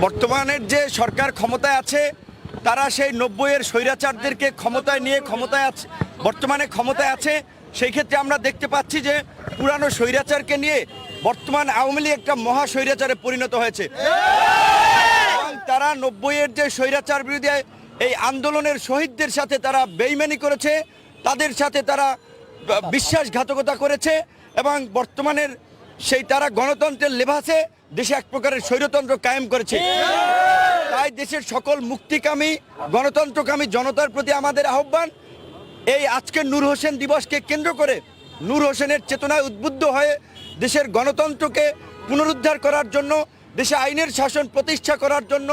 বর্তমানের যে সরকার ক্ষমতায় আছে তারা সেই 90-এর স্বৈরাচারদেরকে ক্ষমতায় নিয়ে বর্তমানে ক্ষমতায় আছে। সেই ক্ষেত্রে আমরা দেখতে পাচ্ছি যে পুরানো স্বৈরাচারকে নিয়ে বর্তমান আওয়ামী লীগ একটা মহা স্বৈরাচারে পরিণত হয়েছে। এবং তারা 90-এর যে স্বৈরাচার বিরোধী এই আন্দোলনের শহীদদের সাথে তারা বেইমানি করেছে, তাদের সাথে তারা বিশ্বাসঘাতকতা করেছে এবং বর্তমানের সেই তারা গণতন্ত্রের লেভাসে দেশে এক প্রকারের স্বৈরতন্ত্র কায়েম করেছে। তাই দেশের সকল মুক্তিকামী গণতন্ত্রকামী জনতার প্রতি আমাদের আহ্বান, এই আজকের নূর হোসেন দিবসকে কেন্দ্র করে নূর হোসেনের চেতনায় উদ্বুদ্ধ হয়ে দেশের গণতন্ত্রকে পুনরুদ্ধার করার জন্য, দেশে আইনের শাসন প্রতিষ্ঠা করার জন্য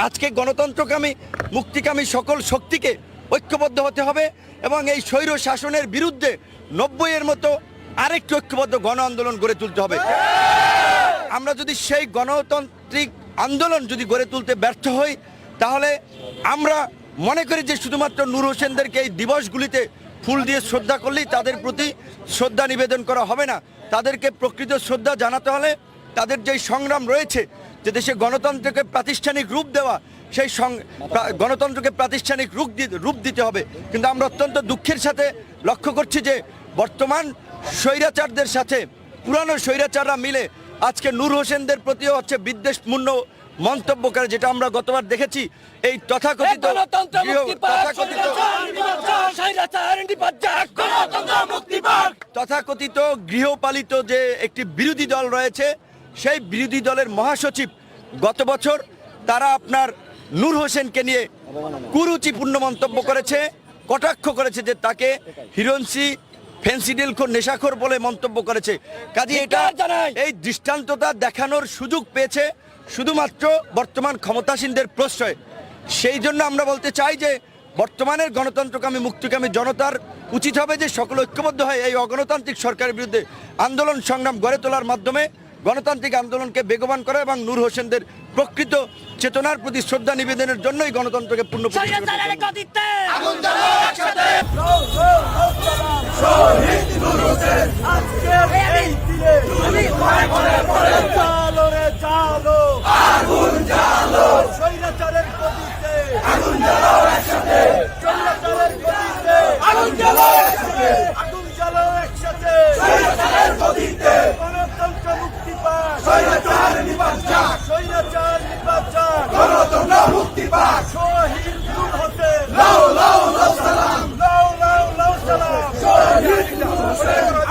আজকে গণতন্ত্রকামী মুক্তিকামী সকল শক্তিকে ঐক্যবদ্ধ হতে হবে এবং এই স্বৈর শাসনের বিরুদ্ধে 90-এর মতো আরেকটি ঐক্যবদ্ধ গণ আন্দোলন গড়ে তুলতে হবে। আমরা যদি সেই গণতান্ত্রিক আন্দোলন যদি গড়ে তুলতে ব্যর্থ হই, তাহলে আমরা মনে করি যে শুধুমাত্র নূর হোসেনদেরকে এই দিবসগুলিতে ফুল দিয়ে শ্রদ্ধা করলেই তাদের প্রতি শ্রদ্ধা নিবেদন করা হবে না। তাদেরকে প্রকৃত শ্রদ্ধা জানাতে হলে তাদের যেই সংগ্রাম রয়েছে যে দেশে গণতন্ত্রকে প্রাতিষ্ঠানিক রূপ দেওয়া, সেই গণতন্ত্রকে প্রাতিষ্ঠানিক রূপ দিতে হবে। কিন্তু আমরা অত্যন্ত দুঃখের সাথে লক্ষ্য করছি যে বর্তমান স্বৈরাচারদের সাথে পুরানো স্বৈরাচাররা মিলে আজকে নূর হোসেনদের প্রতিও হচ্ছে বিদ্বেষপূর্ণ মন্তব্য করে, যেটা আমরা গতবার দেখেছি। এই তথাকথিত গৃহপালিত যে একটি বিরোধী দল রয়েছে, সেই বিরোধী দলের মহাসচিব গত বছর তারা আপনার নূর হোসেনকে নিয়ে কুরুচিপূর্ণ মন্তব্য করেছে, কটাক্ষ করেছে যে তাকে হিরোইনসি ফেন্সিডিলখোর নেশাখোর বলে মন্তব্য করেছে। কাজে এটা এই দৃষ্টান্তটা দেখানোর সুযোগ পেয়েছে শুধুমাত্র বর্তমান ক্ষমতাসীনদের প্রশ্রয়। সেই জন্য আমরা বলতে চাই যে বর্তমানের গণতন্ত্রকামী মুক্তিকামী জনতার উচিত হবে যে সকল ঐক্যবদ্ধ হয় এই অগণতান্ত্রিক সরকারের বিরুদ্ধে আন্দোলন সংগ্রাম গড়ে তোলার মাধ্যমে গণতান্ত্রিক আন্দোলনকে বেগবান করা এবং নূর হোসেনদের প্রকৃত চেতনার প্রতি শ্রদ্ধা নিবেদনের জন্যই গণতন্ত্রকে পূর্ণ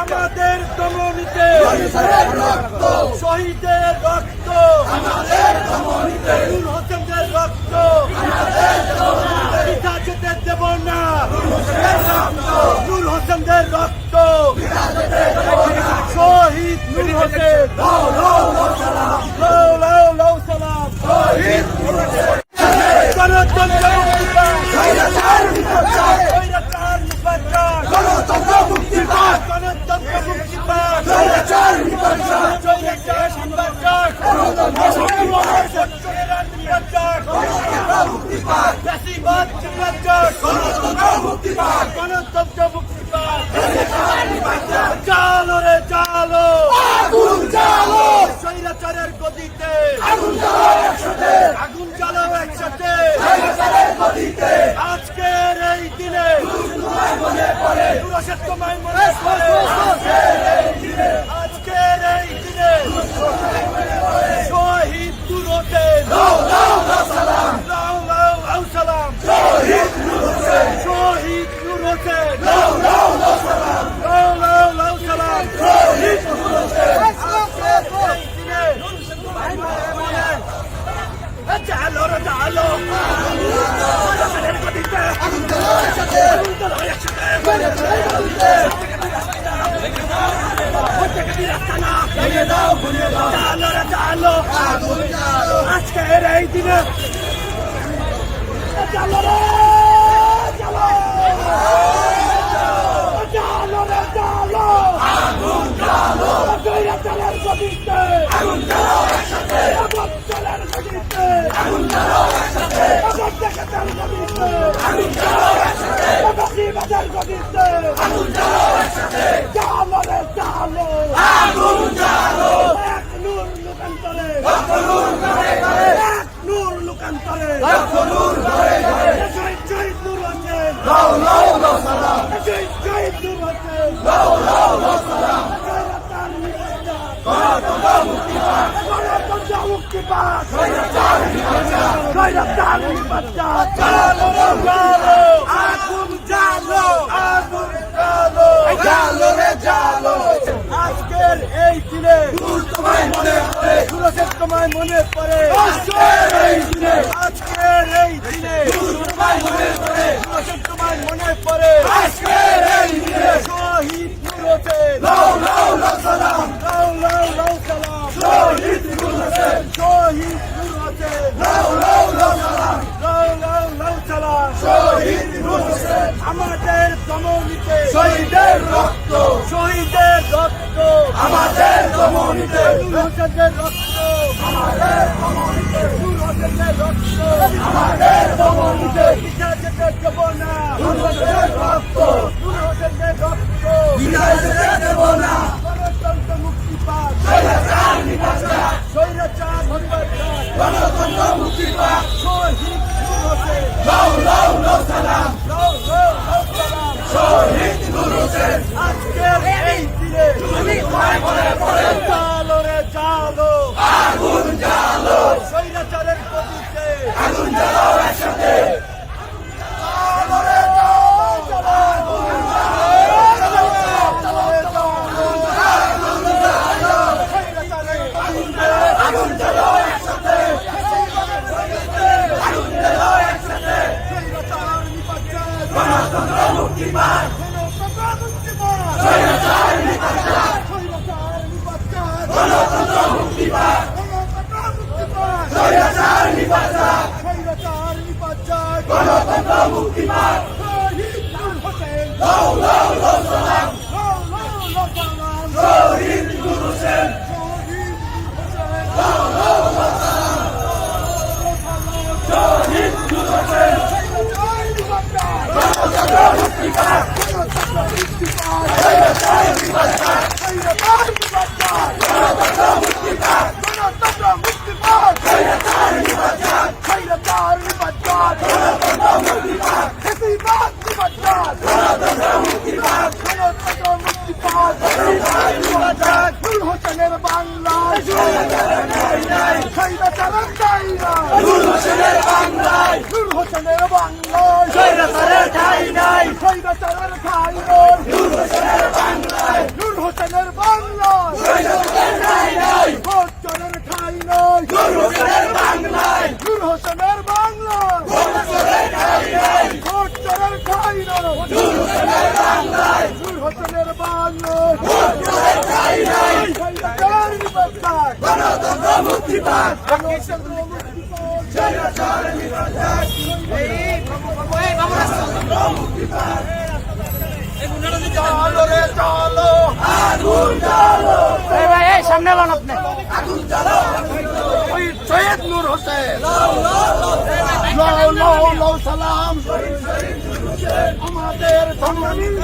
আমাদের দমনীতে শহীদের রক্ত, নূর হোসেনদের রক্ত পিতা যেতে দেব না। নূর হোসেনদের রক্ত, শহীদ নূর হোসেন, গণতন্ত্র চালো রে চালো, স্বৈরাচারের গদিতে আগুন জ্বালো একসাথে। আজকের এই দিনে তোমায় মনে পড়ে, আজকের এই দিনে শহীদ নূর হোসেন, শহীদ নূর হোসেন, চালো রে চালো, আজকের এই দিনে চালো রে চালো, চালো রে চালো, স্বৈরাচারের গদিতে আগুন জ্বালাও একসাথে, স্বৈরাচারের গদিতে আগুন জ্বালাও একসাথে, স্বৈরাচারের গদিতে আগুন জ্বালাও একসাথে, ফাঁসিবাদের গদিতে আগুন জ্বালাও একসাথে। চালো রে চালো, আগুন জ্বালো, এক নূর লুকান্তরে, এক নূর করে করে শহীদ শহীদ নূর হোসেন শহীদ শহীদ নূর হোসেন গণতন্ত্র মুক্তি পাক স্বৈরাচার নিপাত আগুন জ্বালো আগুন জ্বালো জ্বালো রে জ্বালো আজকের এই দিনে তোমায় মনে পড়ে তোমায় মনে পড়ে আজকের এই দিনে তোমায় মনে পড়ে তোমায় মনে পড়ে আজকের এই দিনে শহীদ নূর হোসেন লাউ লাউ লাউ সালাম লাউ লাউ লাউ সালাম শহীদ নূর হোসেন শহীদ নূর হোসেন লাউ লাউ লাউ সালাম লাউ লাউ লাউ সালাম শহীদ নূর হোসেন আমাদের দমনীতে শহীদের রক্ত আমাদের দমনীতে নূর হোসেনের রক্ত আমাদের দমনীতে নূর হোসেনের রক্ত আমাদের দমনীতে বিনা যেতে দেব না নূর হোসেনের রক্ত নূর হোসেনের রক্ত বিনা যেতে দেব না গণতন্ত্র মুক্তি পাক স্বৈরাচার নিপাত স্বৈরাচার নিপাত গণতন্ত্র মুক্তি পাক শহীদ নূর হোসেন লাউ লাউ লাউ সালাম লাউ লাউ লাউ সালাম শহীদ নূর হোসেন আজকের এই দিনে তোমায় মনে পড়ে জালো রে জালো আগুন জ্বালো স্বৈরাচারের প্রতিতে আগুন জ্বালো একসাথে জালো রে জালো আগুন জ্বালো স্বৈরাচারের প্রতিতে আগুন জ্বালো একসাথে আগুন জ্বালো একসাথে স্বৈরাচার নিপাত গণতন্ত্র মুক্তি পাক স্বৈরাচার নিপাত গণতন্ত্র মুক্তি পাক স্বৈরাচার নিপাত স্বৈরাচার নিপাত গণতন্ত্র মুক্তি পাক শহীদ নূর হোসেন লাউ লাউ লাউ সালাম লাউ লাউ লাউ সালাম শহীদ নূর হোসেন লাউ লাউ লাউ সালাম শহীদ নূর হোসেন গণতন্ত্র মুক্তি পাক স্বৈরাচার নিপাত স্বৈরাচার নিপাত গণতন্ত্র মুক্তি পাক গণতন্ত্র মুক্তি পাক স্বৈরাচার নিপাত স্বৈরাচার নিপাত গণতন্ত্র মুক্তি পাক ফ্যাসিবাদ নিপাত গণতন্ত্র মুক্তি পাক গণতন্ত্র মুক্তি পাক স্বৈরাচার নিপাত নূর হোসেনের বাংলায় স্বৈরাচারের ঠাঁই নাই স্বৈরাচারের ঠাঁই নাই নূর হোসেনের বাংলায় নূর হোসেনের বাংলায় স্বৈরাচারের ঠাঁই নাই স্বৈরাচারের ঠাঁই নাই নূর হোসেনের বাংলায় নূর হোসেনের বাংলায় স্বৈরাচারের ঠাঁই নাই ভোটচরের ঠাঁই নাই নূর হোসেনের বাংলায় নূর হোসেনের বাংলায় ভোটচরের ঠাঁই নাই ভোটচরের ঠাঁই নাই নূর হোসেনের বাংলায় নূর হোসেনের বাংলায় ভোটচরের ঠাঁই নাই স্বৈরাচার নিপাত গণতন্ত্র মুক্তি পাক গণতন্ত্র মুক্তি পাক স্বৈরাচার নিপাত মুক্তি পাক জালো রে জালো আগুন জ্বালো এই সামনে এলেন আপনি আগুন জ্বালো শহীদ নূর হোসেন লাউ লাউ লাউ সালাম আমাদের সম্মানিত